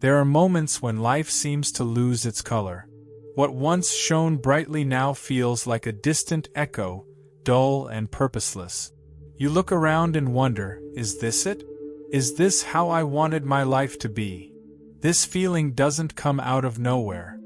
There are moments when life seems to lose its color. What once shone brightly now feels like a distant echo, dull and purposeless. You look around and wonder, is this it? Is this how I wanted my life to be? This feeling doesn't come out of nowhere.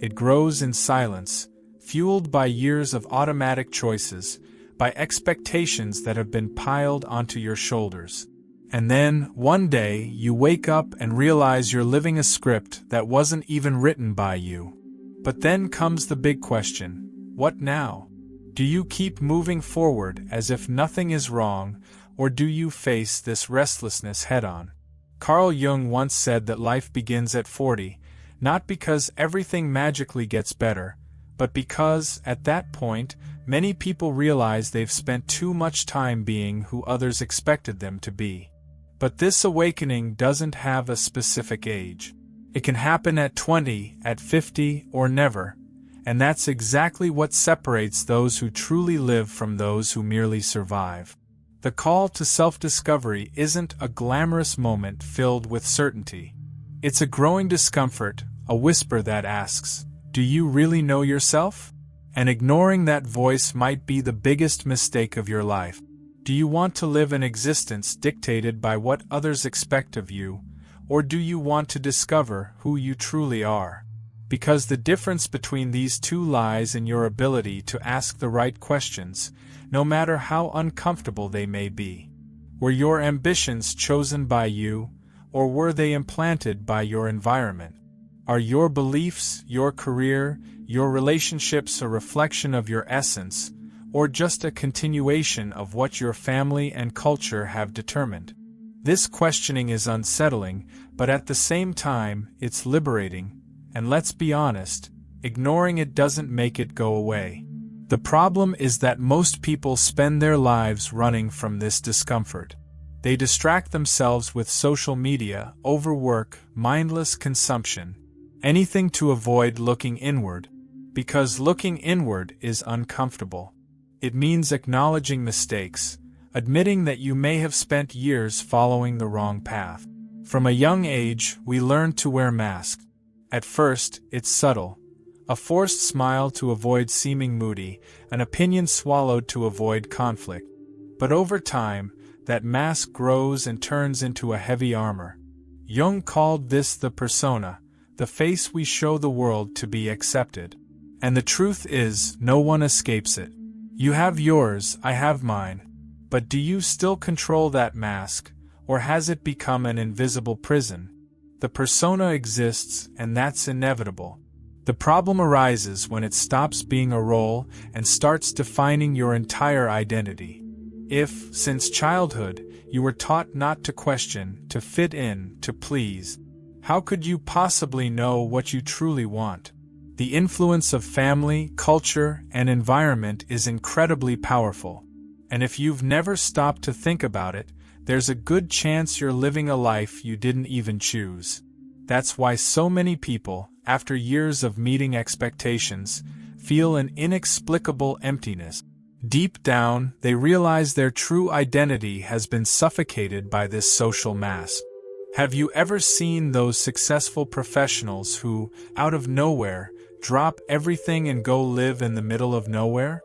It grows in silence, fueled by years of automatic choices, by expectations that have been piled onto your shoulders. And then, one day, you wake up and realize you're living a script that wasn't even written by you. But then comes the big question: what now? Do you keep moving forward as if nothing is wrong, or do you face this restlessness head-on? Carl Jung once said that life begins at 40, not because everything magically gets better, but because, at that point, many people realize they've spent too much time being who others expected them to be. But this awakening doesn't have a specific age. It can happen at 20, at 50, or never, and that's exactly what separates those who truly live from those who merely survive. The call to self-discovery isn't a glamorous moment filled with certainty. It's a growing discomfort, a whisper that asks, "Do you really know yourself?" And ignoring that voice might be the biggest mistake of your life. Do you want to live an existence dictated by what others expect of you, or do you want to discover who you truly are? Because the difference between these two lies in your ability to ask the right questions, no matter how uncomfortable they may be. Were your ambitions chosen by you, or were they implanted by your environment? Are your beliefs, your career, your relationships a reflection of your essence, or just a continuation of what your family and culture have determined? This questioning is unsettling, but at the same time, it's liberating, and let's be honest, ignoring it doesn't make it go away. The problem is that most people spend their lives running from this discomfort. They distract themselves with social media, overwork, mindless consumption, anything to avoid looking inward, because looking inward is uncomfortable. It means acknowledging mistakes, admitting that you may have spent years following the wrong path. From a young age, we learn to wear masks. At first, it's subtle. A forced smile to avoid seeming moody, an opinion swallowed to avoid conflict. But over time, that mask grows and turns into a heavy armor. Jung called this the persona, the face we show the world to be accepted. And the truth is, no one escapes it. You have yours, I have mine. But do you still control that mask, or has it become an invisible prison? The persona exists, and that's inevitable. The problem arises when it stops being a role and starts defining your entire identity. If, since childhood, you were taught not to question, to fit in, to please, how could you possibly know what you truly want? The influence of family, culture, and environment is incredibly powerful. And if you've never stopped to think about it, there's a good chance you're living a life you didn't even choose. That's why so many people, after years of meeting expectations, feel an inexplicable emptiness. Deep down, they realize their true identity has been suffocated by this social mask. Have you ever seen those successful professionals who, out of nowhere, drop everything and go live in the middle of nowhere?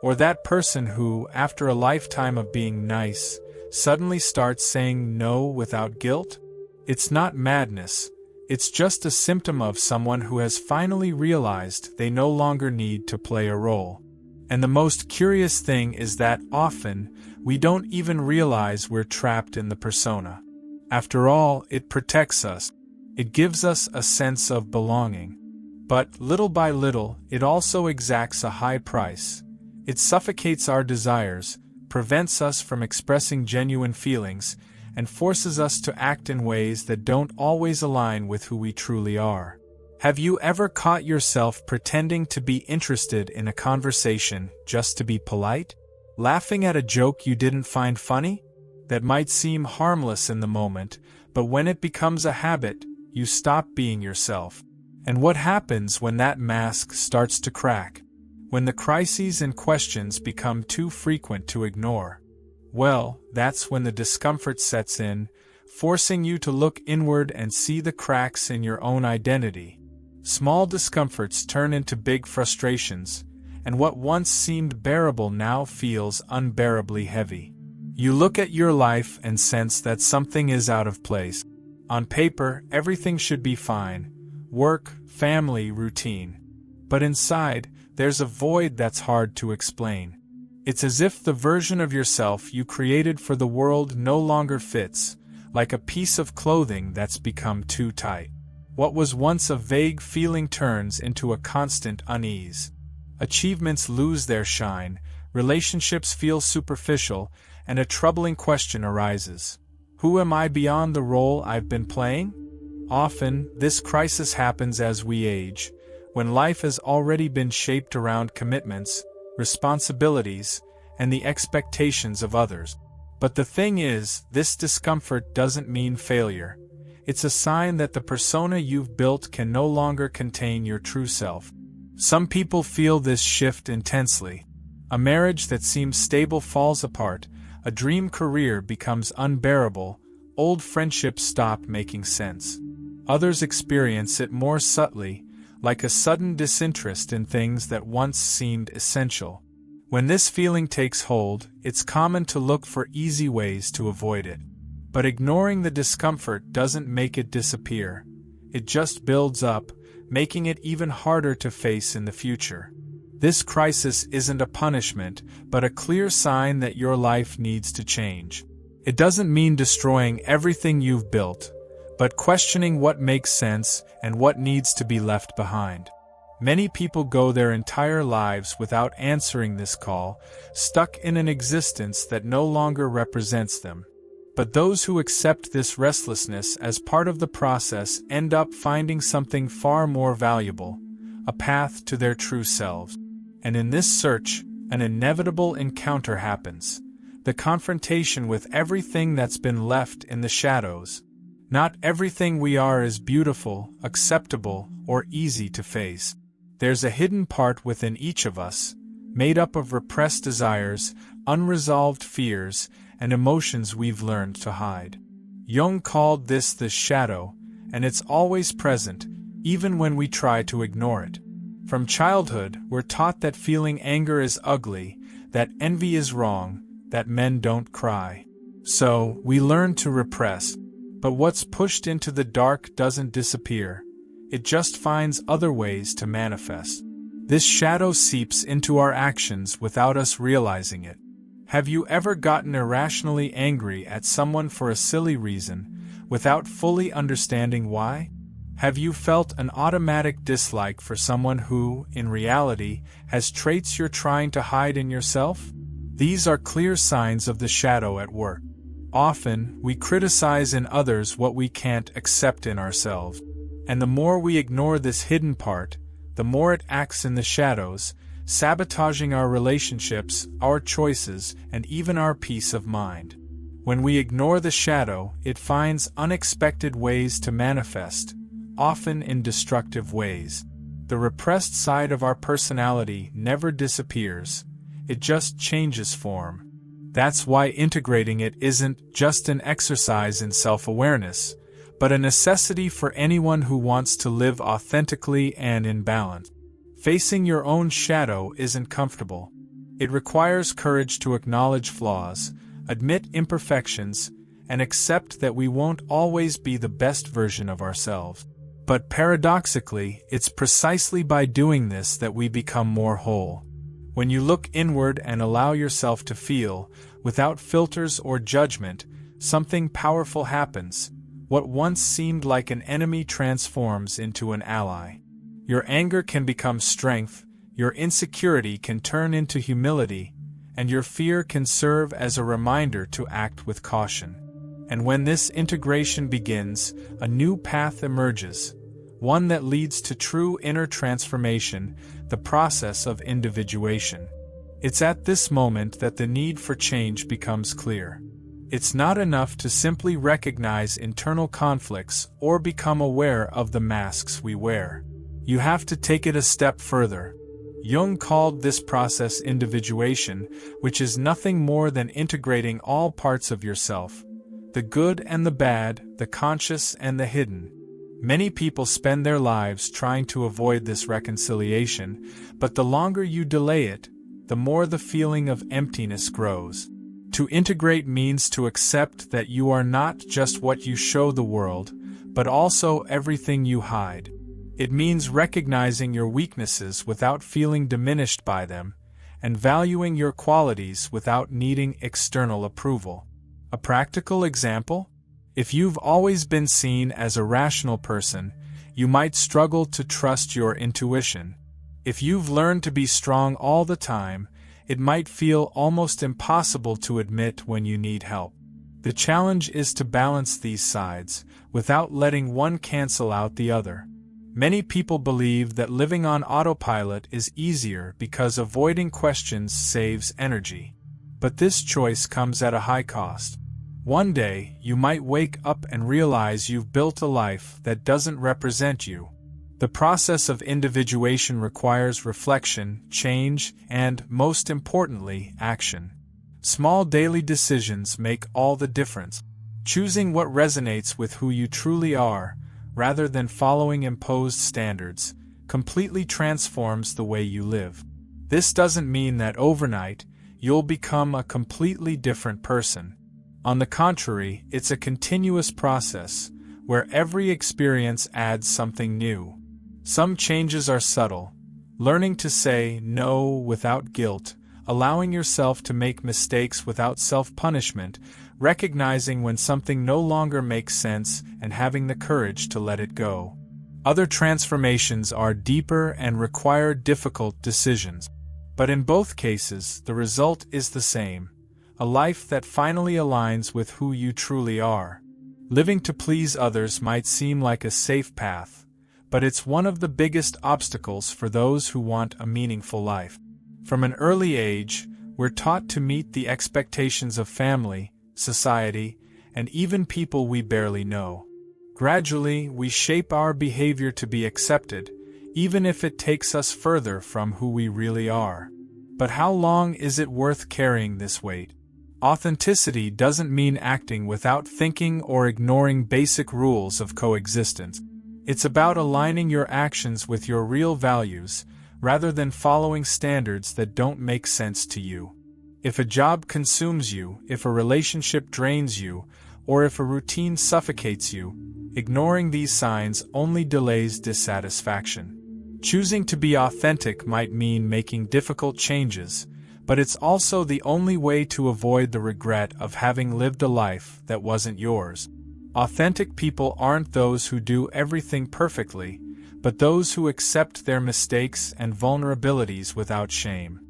Or that person who, after a lifetime of being nice, suddenly starts saying no without guilt? It's not madness. It's just a symptom of someone who has finally realized they no longer need to play a role. And the most curious thing is that often, we don't even realize we're trapped in the persona. After all, it protects us. It gives us a sense of belonging. But, little by little, it also exacts a high price. It suffocates our desires, prevents us from expressing genuine feelings, and forces us to act in ways that don't always align with who we truly are. Have you ever caught yourself pretending to be interested in a conversation just to be polite? Laughing at a joke you didn't find funny? That might seem harmless in the moment, but when it becomes a habit, you stop being yourself. And what happens when that mask starts to crack? When the crises and questions become too frequent to ignore? Well, that's when the discomfort sets in, forcing you to look inward and see the cracks in your own identity. Small discomforts turn into big frustrations, and what once seemed bearable now feels unbearably heavy. You look at your life and sense that something is out of place. On paper, everything should be fine: work, family, routine. But inside, there's a void that's hard to explain. It's as if the version of yourself you created for the world no longer fits, like a piece of clothing that's become too tight. What was once a vague feeling turns into a constant unease. Achievements lose their shine, relationships feel superficial, and a troubling question arises. Who am I beyond the role I've been playing? Often, this crisis happens as we age, when life has already been shaped around commitments, responsibilities, and the expectations of others. But the thing is, this discomfort doesn't mean failure. It's a sign that the persona you've built can no longer contain your true self. Some people feel this shift intensely. A marriage that seems stable falls apart, a dream career becomes unbearable, old friendships stop making sense. Others experience it more subtly, like a sudden disinterest in things that once seemed essential. When this feeling takes hold, it's common to look for easy ways to avoid it. But ignoring the discomfort doesn't make it disappear. It just builds up, making it even harder to face in the future. This crisis isn't a punishment, but a clear sign that your life needs to change. It doesn't mean destroying everything you've built, but questioning what makes sense and what needs to be left behind. Many people go their entire lives without answering this call, stuck in an existence that no longer represents them. But those who accept this restlessness as part of the process end up finding something far more valuable, a path to their true selves. And in this search, an inevitable encounter happens, the confrontation with everything that's been left in the shadows. Not everything we are is beautiful, acceptable, or easy to face. There's a hidden part within each of us, made up of repressed desires, unresolved fears, and emotions we've learned to hide. Jung called this the shadow, and it's always present, even when we try to ignore it. From childhood, we're taught that feeling anger is ugly, that envy is wrong, that men don't cry. So, we learn to repress. But what's pushed into the dark doesn't disappear. It just finds other ways to manifest. This shadow seeps into our actions without us realizing it. Have you ever gotten irrationally angry at someone for a silly reason, without fully understanding why? Have you felt an automatic dislike for someone who, in reality, has traits you're trying to hide in yourself? These are clear signs of the shadow at work. Often, we criticize in others what we can't accept in ourselves. And the more we ignore this hidden part, the more it acts in the shadows, sabotaging our relationships, our choices, and even our peace of mind. When we ignore the shadow, it finds unexpected ways to manifest, often in destructive ways. The repressed side of our personality never disappears, it just changes form. That's why integrating it isn't just an exercise in self-awareness, but a necessity for anyone who wants to live authentically and in balance. Facing your own shadow isn't comfortable. It requires courage to acknowledge flaws, admit imperfections, and accept that we won't always be the best version of ourselves. But paradoxically, it's precisely by doing this that we become more whole. When you look inward and allow yourself to feel, without filters or judgment, something powerful happens. What once seemed like an enemy transforms into an ally. Your anger can become strength, your insecurity can turn into humility, and your fear can serve as a reminder to act with caution. And when this integration begins, a new path emerges, one that leads to true inner transformation, the process of individuation. It's at this moment that the need for change becomes clear. It's not enough to simply recognize internal conflicts or become aware of the masks we wear. You have to take it a step further. Jung called this process individuation, which is nothing more than integrating all parts of yourself, the good and the bad, the conscious and the hidden. Many people spend their lives trying to avoid this reconciliation, but the longer you delay it, the more the feeling of emptiness grows. To integrate means to accept that you are not just what you show the world, but also everything you hide. It means recognizing your weaknesses without feeling diminished by them, and valuing your qualities without needing external approval. A practical example? If you've always been seen as a rational person, you might struggle to trust your intuition. If you've learned to be strong all the time, it might feel almost impossible to admit when you need help. The challenge is to balance these sides, without letting one cancel out the other. Many people believe that living on autopilot is easier because avoiding questions saves energy. But this choice comes at a high cost. One day, you might wake up and realize you've built a life that doesn't represent you. The process of individuation requires reflection, change, and, most importantly, action. Small daily decisions make all the difference. Choosing what resonates with who you truly are, rather than following imposed standards, completely transforms the way you live. This doesn't mean that overnight, you'll become a completely different person. On the contrary, it's a continuous process, where every experience adds something new. Some changes are subtle, learning to say no without guilt, allowing yourself to make mistakes without self-punishment, recognizing when something no longer makes sense and having the courage to let it go. Other transformations are deeper and require difficult decisions. But in both cases, the result is the same: a life that finally aligns with who you truly are. Living to please others might seem like a safe path, but it's one of the biggest obstacles for those who want a meaningful life. From an early age, we're taught to meet the expectations of family, society, and even people we barely know. Gradually, we shape our behavior to be accepted, even if it takes us further from who we really are. But how long is it worth carrying this weight? Authenticity doesn't mean acting without thinking or ignoring basic rules of coexistence. It's about aligning your actions with your real values, rather than following standards that don't make sense to you. If a job consumes you, if a relationship drains you, or if a routine suffocates you, ignoring these signs only delays dissatisfaction. Choosing to be authentic might mean making difficult changes, but it's also the only way to avoid the regret of having lived a life that wasn't yours. Authentic people aren't those who do everything perfectly, but those who accept their mistakes and vulnerabilities without shame.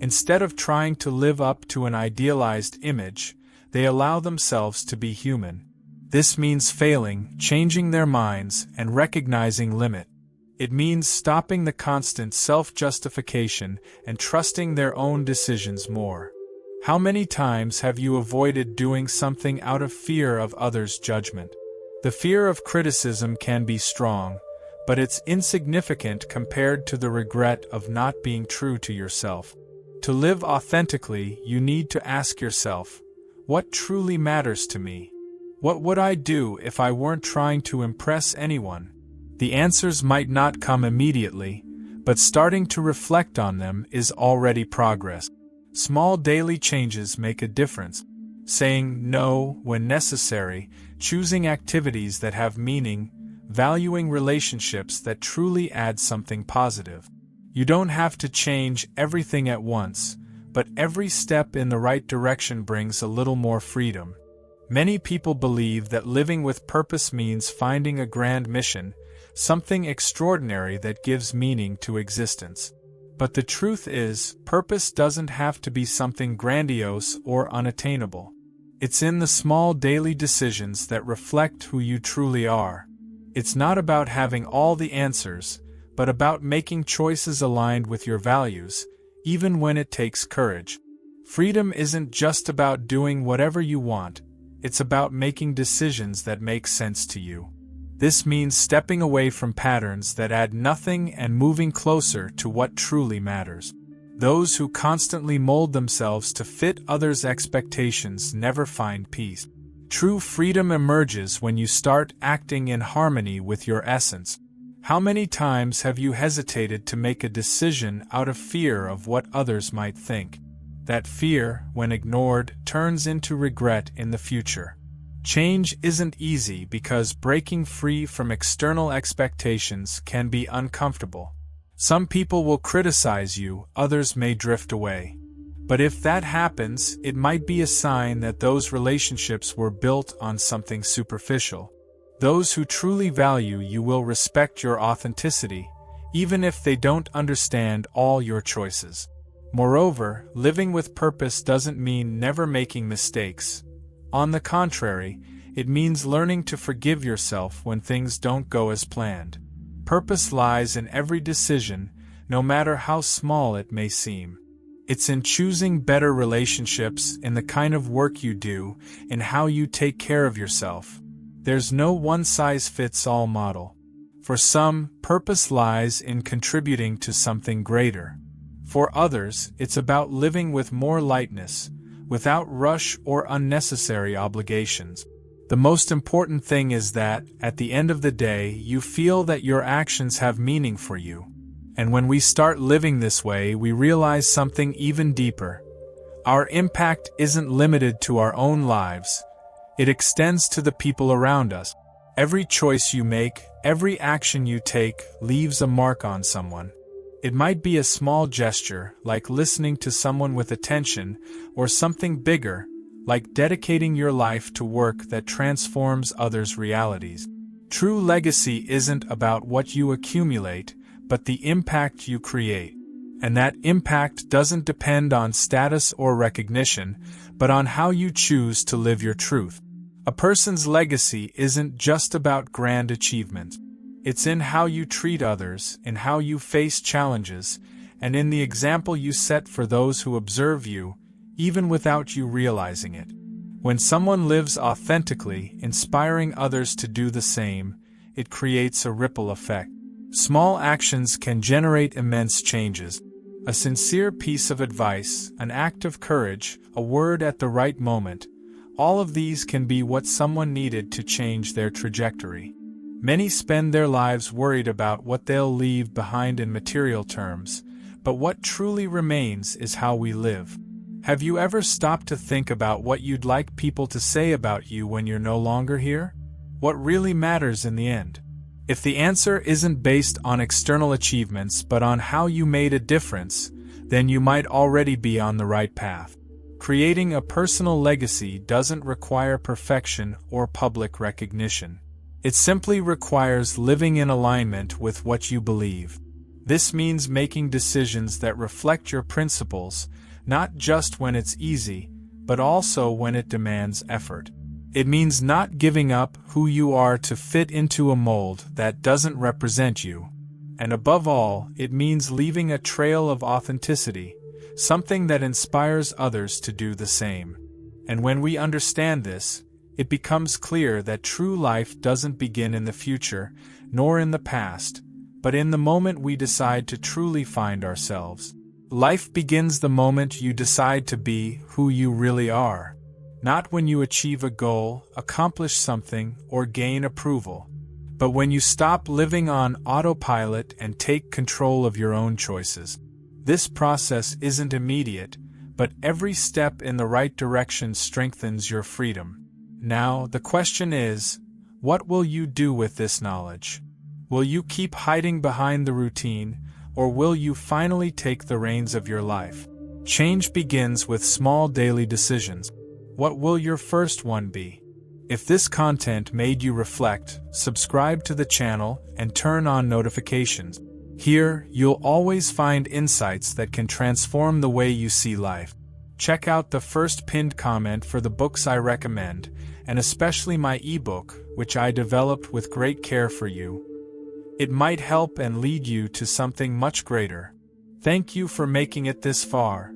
Instead of trying to live up to an idealized image, they allow themselves to be human. This means failing, changing their minds, and recognizing limit. It means stopping the constant self-justification and trusting their own decisions more. How many times have you avoided doing something out of fear of others' judgment? The fear of criticism can be strong, but it's insignificant compared to the regret of not being true to yourself. To live authentically, you need to ask yourself, what truly matters to me? What would I do if I weren't trying to impress anyone? The answers might not come immediately, but starting to reflect on them is already progress. Small daily changes make a difference. Saying no when necessary, choosing activities that have meaning, valuing relationships that truly add something positive. You don't have to change everything at once, but every step in the right direction brings a little more freedom. Many people believe that living with purpose means finding a grand mission, something extraordinary that gives meaning to existence. But the truth is, purpose doesn't have to be something grandiose or unattainable. It's in the small daily decisions that reflect who you truly are. It's not about having all the answers, but about making choices aligned with your values, even when it takes courage. Freedom isn't just about doing whatever you want, it's about making decisions that make sense to you. This means stepping away from patterns that add nothing and moving closer to what truly matters. Those who constantly mold themselves to fit others' expectations never find peace. True freedom emerges when you start acting in harmony with your essence. How many times have you hesitated to make a decision out of fear of what others might think? That fear, when ignored, turns into regret in the future. Change isn't easy because breaking free from external expectations can be uncomfortable. Some people will criticize you, others may drift away. But if that happens, it might be a sign that those relationships were built on something superficial. Those who truly value you will respect your authenticity, even if they don't understand all your choices. Moreover, living with purpose doesn't mean never making mistakes. On the contrary, it means learning to forgive yourself when things don't go as planned. Purpose lies in every decision, no matter how small it may seem. It's in choosing better relationships, in the kind of work you do, in how you take care of yourself. There's no one-size-fits-all model. For some, purpose lies in contributing to something greater. For others, it's about living with more lightness, without rush or unnecessary obligations. The most important thing is that, at the end of the day, you feel that your actions have meaning for you. And when we start living this way, we realize something even deeper. Our impact isn't limited to our own lives. It extends to the people around us. Every choice you make, every action you take, leaves a mark on someone. It might be a small gesture, like listening to someone with attention, or something bigger, like dedicating your life to work that transforms others' realities. True legacy isn't about what you accumulate, but the impact you create. And that impact doesn't depend on status or recognition, but on how you choose to live your truth. A person's legacy isn't just about grand achievements. It's in how you treat others, in how you face challenges, and in the example you set for those who observe you, even without you realizing it. When someone lives authentically, inspiring others to do the same, it creates a ripple effect. Small actions can generate immense changes. A sincere piece of advice, an act of courage, a word at the right moment, all of these can be what someone needed to change their trajectory. Many spend their lives worried about what they'll leave behind in material terms, but what truly remains is how we live. Have you ever stopped to think about what you'd like people to say about you when you're no longer here? What really matters in the end? If the answer isn't based on external achievements but on how you made a difference, then you might already be on the right path. Creating a personal legacy doesn't require perfection or public recognition. It simply requires living in alignment with what you believe. This means making decisions that reflect your principles, not just when it's easy, but also when it demands effort. It means not giving up who you are to fit into a mold that doesn't represent you. And above all, it means leaving a trail of authenticity, something that inspires others to do the same. And when we understand this, it becomes clear that true life doesn't begin in the future, nor in the past, but in the moment we decide to truly find ourselves. Life begins the moment you decide to be who you really are. Not when you achieve a goal, accomplish something, or gain approval, but when you stop living on autopilot and take control of your own choices. This process isn't immediate, but every step in the right direction strengthens your freedom. Now, the question is, what will you do with this knowledge? Will you keep hiding behind the routine, or will you finally take the reins of your life? Change begins with small daily decisions. What will your first one be? If this content made you reflect, subscribe to the channel and turn on notifications. Here, you'll always find insights that can transform the way you see life. Check out the first pinned comment for the books I recommend, and especially my ebook, which I developed with great care for you. It might help and lead you to something much greater. Thank you for making it this far.